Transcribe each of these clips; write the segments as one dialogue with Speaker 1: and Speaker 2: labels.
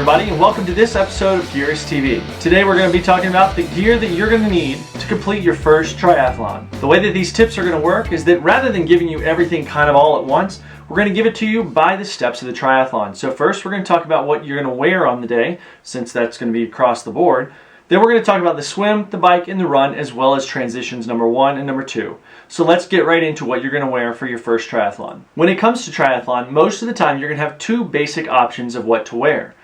Speaker 1: everybody, and welcome to this episode of Gearist TV. Today we're going to be talking about the gear that you're going to need to complete your first triathlon. The way that these tips are going to work is that rather than giving you everything kind of all at once, we're going to give it to you by the steps of the triathlon. So first we're going to talk about what you're going to wear on the day, since that's going to be across the board. Then we're going to talk about the swim, the bike, and the run, as well as transitions number 1 and number 2. So let's get right into what you're going to wear for your first triathlon. When it comes to triathlon, most of the time you're going to have two basic options of what to wear.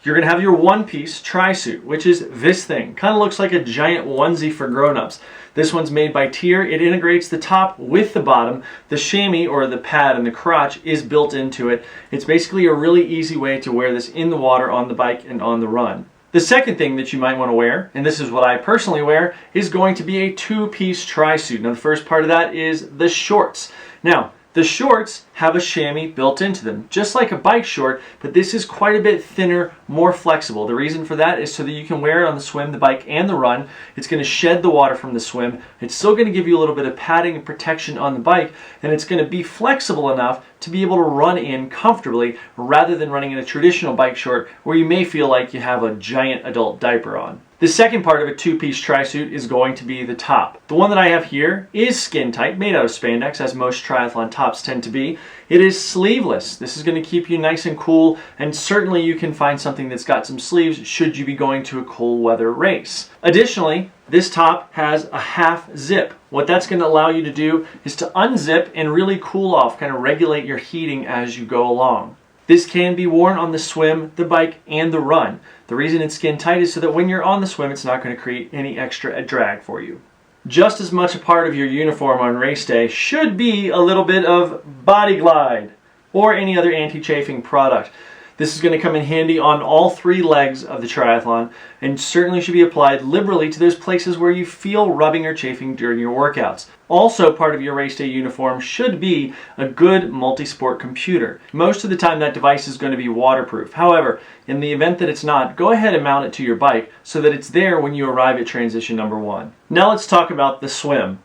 Speaker 1: You're going to have your one-piece tri-suit, which is this thing. Kind of looks like a giant onesie for grown-ups. This one's made by Tier. It integrates the top with the bottom. The chamois, or the pad and the crotch, is built into it. It's basically a really easy way to wear this in the water, on the bike, and on the run. The second thing that you might want to wear, and this is what I personally wear, is going to be a two-piece tri-suit. Now the first part of that is the shorts. Now, the shorts have a chamois built into them, just like a bike short, but this is quite a bit thinner, more flexible. The reason for that is so that you can wear it on the swim, the bike, and the run. It's going to shed the water from the swim. It's still going to give you a little bit of padding and protection on the bike, and it's going to be flexible enough to be able to run in comfortably rather than running in a traditional bike short where you may feel like you have a giant adult diaper on. The second part of a two-piece tri-suit is going to be the top. The one that I have here is skin tight, made out of spandex, as most triathlon tops tend to be. It is sleeveless. This is going to keep you nice and cool, and certainly you can find something that's got some sleeves should you be going to a cold weather race. Additionally, this top has a half zip. What that's going to allow you to do is to unzip and really cool off, kind of regulate your heating as you go along. This can be worn on the swim, the bike, and the run. The reason it's skin tight is so that when you're on the swim, it's not going to create any extra drag for you. Just as much a part of your uniform on race day should be a little bit of Body Glide or any other anti-chafing product. This is going to come in handy on all 3 legs of the triathlon and certainly should be applied liberally to those places where you feel rubbing or chafing during your workouts. Also, part of your race day uniform should be a good multi-sport computer. Most of the time that device is going to be waterproof. However, in the event that it's not, go ahead and mount it to your bike so that it's there when you arrive at transition number 1. Now let's talk about the swim.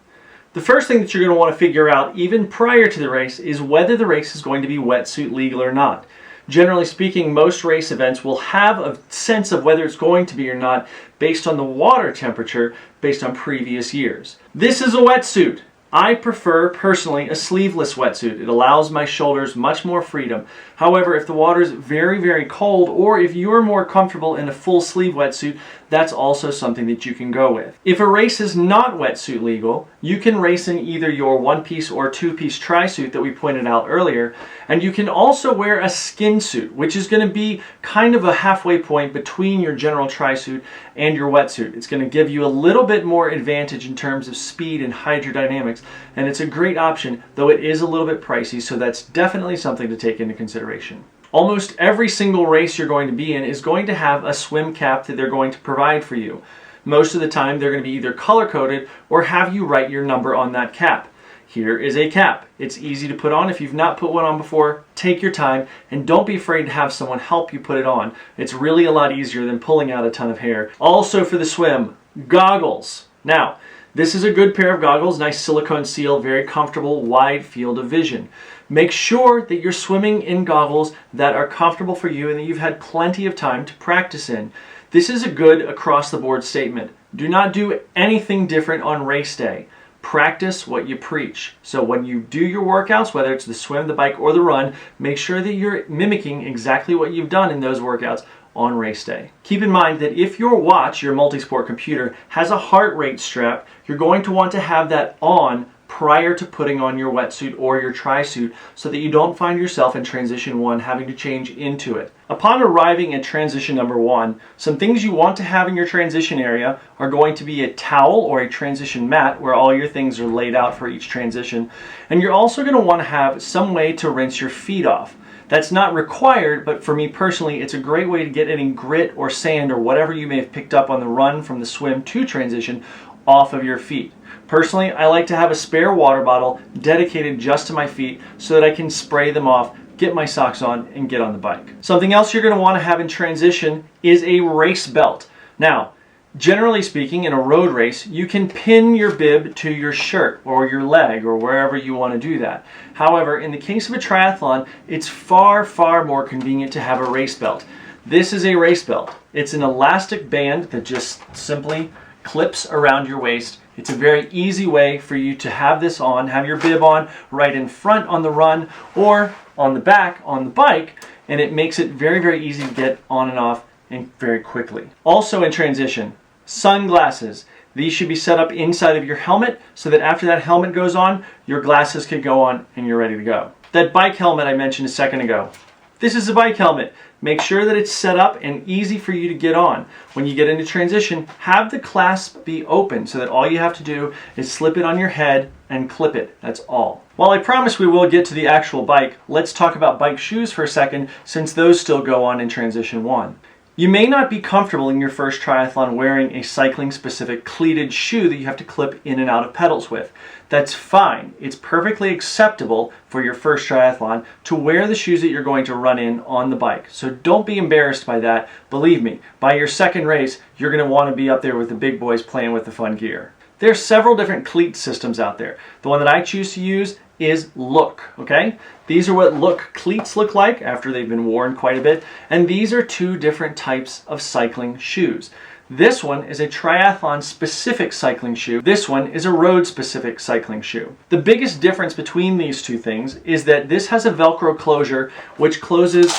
Speaker 1: The first thing that you're going to want to figure out even prior to the race is whether the race is going to be wetsuit legal or not. Generally speaking, most race events will have a sense of whether it's going to be or not based on the water temperature based on previous years. This is a wetsuit. I prefer, personally, a sleeveless wetsuit. It allows my shoulders much more freedom. However, if the water is very, very cold, or if you're more comfortable in a full sleeve wetsuit, that's also something that you can go with. If a race is not wetsuit legal, you can race in either your one-piece or two-piece tri-suit that we pointed out earlier, and you can also wear a skin suit, which is going to be kind of a halfway point between your general tri-suit and your wetsuit. It's going to give you a little bit more advantage in terms of speed and hydrodynamics, and it's a great option, though it is a little bit pricey, so that's definitely something to take into consideration. Almost every single race you're going to be in is going to have a swim cap that they're going to provide for you. Most of the time they're going to be either color-coded or have you write your number on that cap. Here is a cap. It's easy to put on. If you've not put one on before, take your time and don't be afraid to have someone help you put it on. It's really a lot easier than pulling out a ton of hair. Also for the swim, goggles. Now, this is a good pair of goggles, nice silicone seal, very comfortable, wide field of vision. Make sure that you're swimming in goggles that are comfortable for you and that you've had plenty of time to practice in. This is a good across-the-board statement. Do not do anything different on race day. Practice what you preach. So when you do your workouts, whether it's the swim, the bike, or the run, make sure that you're mimicking exactly what you've done in those workouts on race day. Keep in mind that if your watch, your multi-sport computer, has a heart rate strap, you're going to want to have that on prior to putting on your wetsuit or your tri-suit so that you don't find yourself in transition 1 having to change into it. Upon arriving at transition number 1, some things you want to have in your transition area are going to be a towel or a transition mat where all your things are laid out for each transition, and you're also going to want to have some way to rinse your feet off. That's not required, but for me personally, it's a great way to get any grit or sand or whatever you may have picked up on the run from the swim to transition off of your feet. Personally, I like to have a spare water bottle dedicated just to my feet so that I can spray them off, get my socks on, and get on the bike. Something else you're going to want to have in transition is a race belt. Now, generally speaking, in a road race, you can pin your bib to your shirt or your leg or wherever you want to do that. However, in the case of a triathlon, it's far, far more convenient to have a race belt. This is a race belt. It's an elastic band that just simply clips around your waist. It's a very easy way for you to have this on, have your bib on right in front on the run or on the back on the bike, and it makes it very, very easy to get on and off and very quickly. Also in transition, sunglasses. These should be set up inside of your helmet so that after that helmet goes on, your glasses can go on and you're ready to go. That bike helmet I mentioned a second ago. This is a bike helmet. Make sure that it's set up and easy for you to get on. When you get into transition, have the clasp be open so that all you have to do is slip it on your head and clip it. That's all. While I promise we will get to the actual bike, let's talk about bike shoes for a second, since those still go on in transition 1. You may not be comfortable in your first triathlon wearing a cycling specific cleated shoe that you have to clip in and out of pedals with. That's fine. It's perfectly acceptable for your first triathlon to wear the shoes that you're going to run in on the bike. So don't be embarrassed by that. Believe me, by your second race, you're going to want to be up there with the big boys playing with the fun gear. There are several different cleat systems out there. The one that I choose to use is Look, okay? These are what Look cleats look like after they've been worn quite a bit, and these are two different types of cycling shoes. This one is a triathlon specific cycling shoe. This one is a road specific cycling shoe. The biggest difference between these two things is that this has a Velcro closure which closes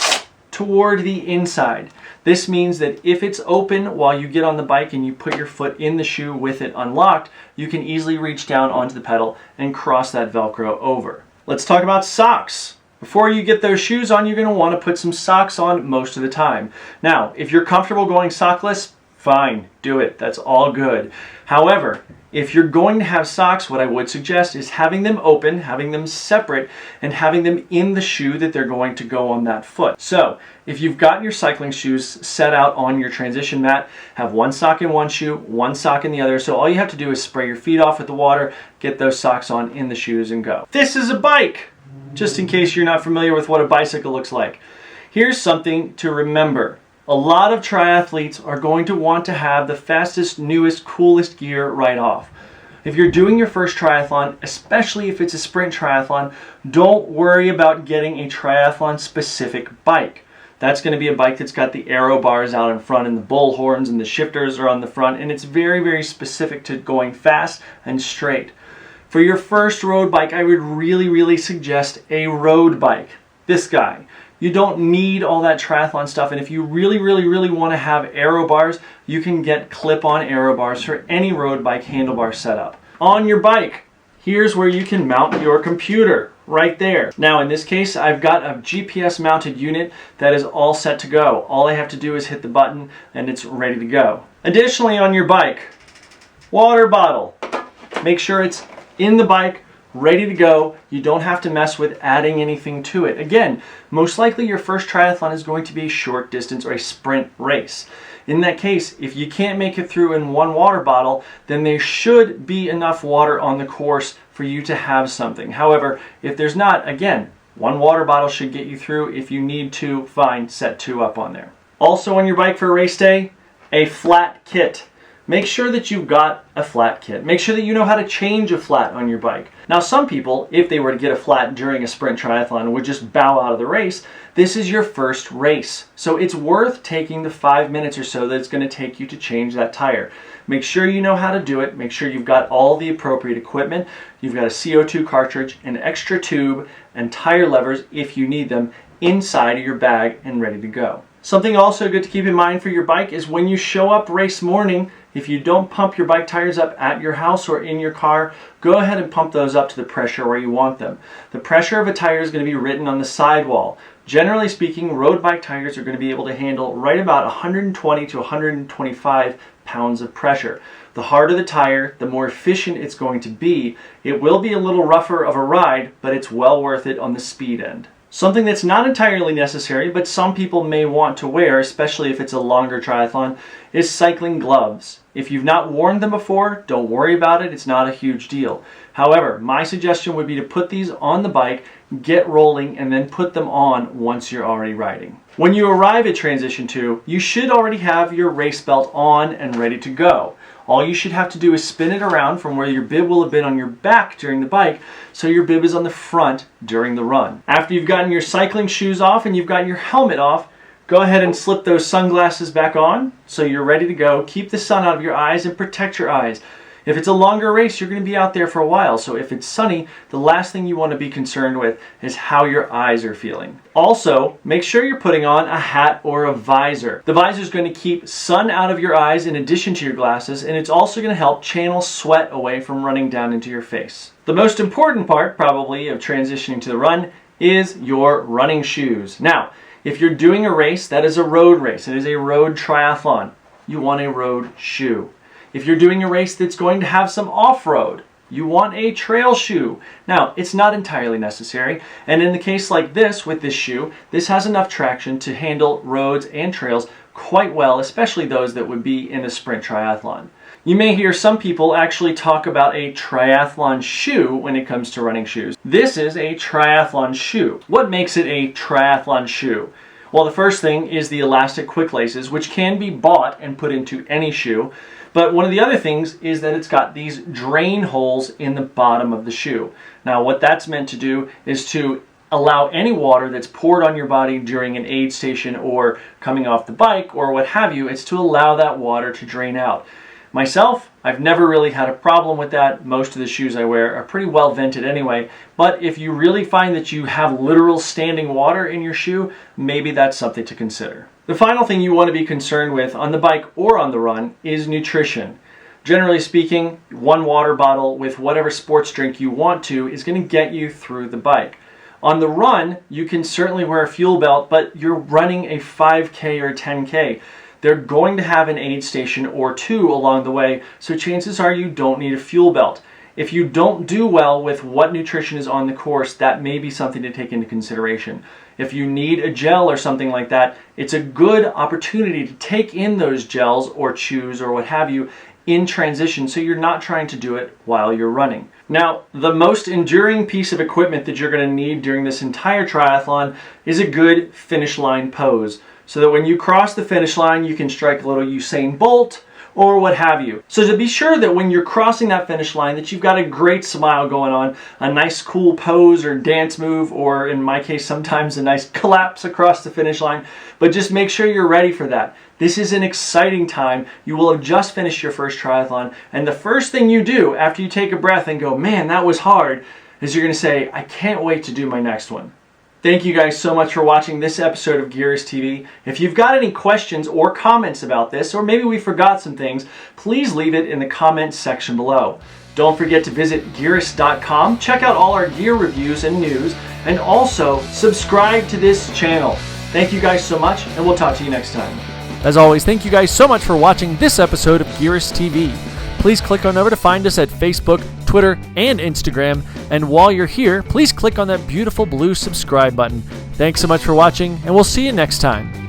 Speaker 1: toward the inside. This means that if it's open while you get on the bike and you put your foot in the shoe with it unlocked, you can easily reach down onto the pedal and cross that Velcro over. Let's talk about socks. Before you get those shoes on, you're going to want to put some socks on most of the time. Now, if you're comfortable going sockless, fine, do it. That's all good. However, if you're going to have socks, what I would suggest is having them open, having them separate, and having them in the shoe that they're going to go on that foot. So, if you've got your cycling shoes set out on your transition mat, have one sock in one shoe, one sock in the other. So all you have to do is spray your feet off with the water, get those socks on in the shoes and go. This is a bike, just in case you're not familiar with what a bicycle looks like. Here's something to remember. A lot of triathletes are going to want to have the fastest, newest, coolest gear right off. If you're doing your first triathlon, especially if it's a sprint triathlon, don't worry about getting a triathlon specific bike. That's going to be a bike that's got the aero bars out in front and the bull horns and the shifters are on the front, and it's very, very specific to going fast and straight. For your first road bike, I would really suggest a road bike. This guy. You don't need all that triathlon stuff, and if you really want to have aero bars, you can get clip-on aero bars for any road bike handlebar setup. On your bike, here's where you can mount your computer, right there. Now in this case, I've got a GPS mounted unit that is all set to go. All I have to do is hit the button and it's ready to go. Additionally, on your bike, water bottle. Make sure it's in the bike, ready to go. You don't have to mess with adding anything to it. Again, most likely your first triathlon is going to be a short distance or a sprint race. In that case, if you can't make it through in one water bottle, then there should be enough water on the course for you to have something. However, if there's not, again, one water bottle should get you through. If you need to, fine, set 2 up on there. Also on your bike for a race day, a flat kit. Make sure that you've got a flat kit. Make sure that you know how to change a flat on your bike. Now some people, if they were to get a flat during a sprint triathlon, would just bow out of the race. This is your first race. So it's worth taking the 5 minutes or so that it's going to take you to change that tire. Make sure you know how to do it. Make sure you've got all the appropriate equipment. You've got a CO2 cartridge, an extra tube, and tire levers if you need them inside of your bag and ready to go. Something also good to keep in mind for your bike is when you show up race morning, if you don't pump your bike tires up at your house or in your car, go ahead and pump those up to the pressure where you want them. The pressure of a tire is going to be written on the sidewall. Generally speaking, road bike tires are going to be able to handle right about 120 to 125 pounds of pressure. The harder the tire, the more efficient it's going to be. It will be a little rougher of a ride, but it's well worth it on the speed end. Something that's not entirely necessary, but some people may want to wear, especially if it's a longer triathlon, is cycling gloves. If you've not worn them before, don't worry about it. It's not a huge deal. However, my suggestion would be to put these on the bike, get rolling, and then put them on once you're already riding. When you arrive at Transition 2, you should already have your race belt on and ready to go. All you should have to do is spin it around from where your bib will have been on your back during the bike, so your bib is on the front during the run. After you've gotten your cycling shoes off and you've got your helmet off, Go ahead and slip those sunglasses back on so you're ready to go. Keep the sun out of your eyes and protect your eyes. If it's a longer race, you're going to be out there for a while. So if it's sunny, the last thing you want to be concerned with is how your eyes are feeling. Also, make sure you're putting on a hat or a visor. The visor is going to keep sun out of your eyes in addition to your glasses, and it's also going to help channel sweat away from running down into your face. The most important part, probably, of transitioning to the run is your running shoes. Now, if you're doing a race that is a road race, it is a road triathlon, you want a road shoe. If you're doing a race that's going to have some off-road, you want a trail shoe. Now, it's not entirely necessary, and in the case like this, with this shoe, this has enough traction to handle roads and trails quite well, especially those that would be in a sprint triathlon. You may hear some people actually talk about a triathlon shoe when it comes to running shoes. This is a triathlon shoe. What makes it a triathlon shoe? Well, the first thing is the elastic quick laces, which can be bought and put into any shoe. But one of the other things is that it's got these drain holes in the bottom of the shoe. Now, what that's meant to do is to allow any water that's poured on your body during an aid station or coming off the bike or what have you, it's to allow that water to drain out. Myself, I've never really had a problem with that. Most of the shoes I wear are pretty well vented anyway. But if you really find that you have literal standing water in your shoe, maybe that's something to consider. The final thing you want to be concerned with on the bike or on the run is nutrition. Generally speaking, one water bottle with whatever sports drink you want to is going to get you through the bike. On the run, you can certainly wear a fuel belt, but you're running a 5K or 10K. They're going to have an aid station or two along the way, so chances are you don't need a fuel belt. If you don't do well with what nutrition is on the course, that may be something to take into consideration. If you need a gel or something like that, it's a good opportunity to take in those gels or chews or what have you in transition, so you're not trying to do it while you're running. Now, the most enduring piece of equipment that you're going to need during this entire triathlon is a good finish line pose, so that when you cross the finish line, you can strike a little Usain Bolt or what have you. So to be sure that when you're crossing that finish line that you've got a great smile going on, a nice cool pose or dance move, or in my case sometimes a nice collapse across the finish line, but just make sure you're ready for that. This is an exciting time. You will have just finished your first triathlon, and the first thing you do after you take a breath and go, man, that was hard, is you're going to say, I can't wait to do my next one. Thank you guys so much for watching this episode of Gearist TV. If you've got any questions or comments about this, or maybe we forgot some things, please leave it in the comments section below. Don't forget to visit Gearist.com, check out all our gear reviews and news, and also subscribe to this channel. Thank you guys so much, and we'll talk to you next time.
Speaker 2: As always, thank you guys so much for watching this episode of Gearist TV. Please click on over to find us at Facebook, Twitter, and Instagram. And while you're here, please click on that beautiful blue subscribe button. Thanks so much for watching, and we'll see you next time.